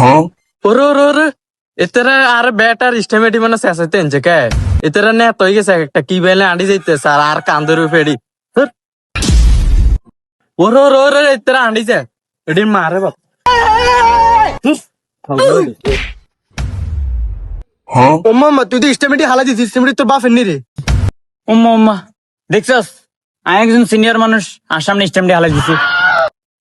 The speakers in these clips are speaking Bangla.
ওরে ওরে ওরে এতেরা আর ব্যাটার স্টেমেটি মানে শেষাইতে এনছে কে এতেরা নে তৈ গেছে একটা কি বেলে আঁড়ি যাইতে স্যার আর কান্দর ফেড়ি ওরে ওরে ওরে এতেরা আঁড়িছে এটি মারে বাপ মাম্মা তুই তো স্টেমেটি হালা দিছিস স্টেমেটি তোর বাপ এমনি রে উম্মা দেখছস আমি একজন সিনিয়র মানুষ আর সামনে স্টেমডি হালাই দিছি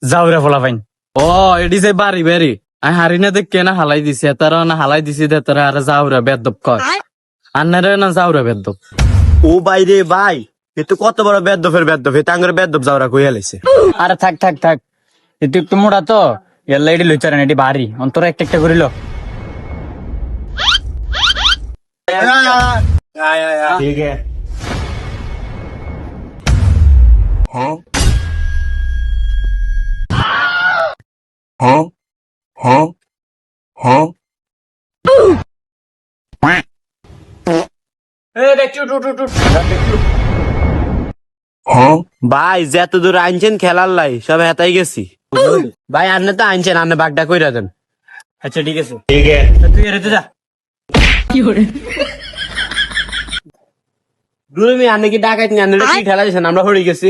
যাও রে ফলা পাইন ও এটি যে বাড়ি বাড়ি আমি হারি না দেখ কেনা হালাই দিছি তারা না হালাই দিছি দে তারা আর যাওরা বেদব কয় আন্নারে না যাওরা বেদব ও ভাই রে ভাই এ তো কত বড় বেদ্যফের বেদ্যফ এ টাঙ্গের বেদ্যফ যাওরা কই হেলাইছে আরে থাক থাক থাক এটি একটু মোটা তো এল্লা এটি লইচারেন এটি ভারী অন্তর একটা একটা করিল ঠিক আছে ভাই যত দূর আনছেন খেলার লাই সব হেতাই গেছি ভাই আন্নে তো আনছেন আন্নে বাগডা কইরা দেন আচ্ছা ঠিক আছে ঠিক আছে তুই এর যা রুমি আন্নে কি ডাকাইত নি আন্নে কি খেলা দিছেন আমরা হড়ি গেছি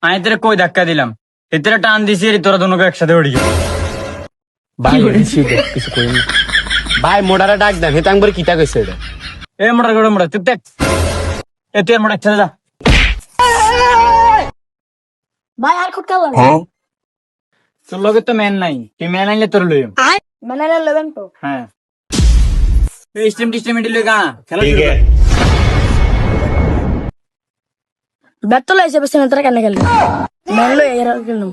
আমি তোরে কই ধাক্কা দিলাম এতেরে টান দিছি এর তোরা দুনোকে একসাথে উড়ি গেল ভাই কিছু কই না ভাই মোড়ারে ডাক দেন হেতাং বরে কিটা কইছে এটা এ মোটা চুপ থাক এ তুই মোটা একসাথে যা ভাই আর খুব কাল তোর লগে তো ম্যান নাই তুই ম্যান আইলে তোর লইম মানে লেবেন তো হ্যাঁ তুই স্টেম টিস্টেমিটি লই গা খেলা ঠিক শুরু কর। আছে ব্যাট তো লাইছে বেশি না তারা কেন খেলবে ম্যান লই এর খেললাম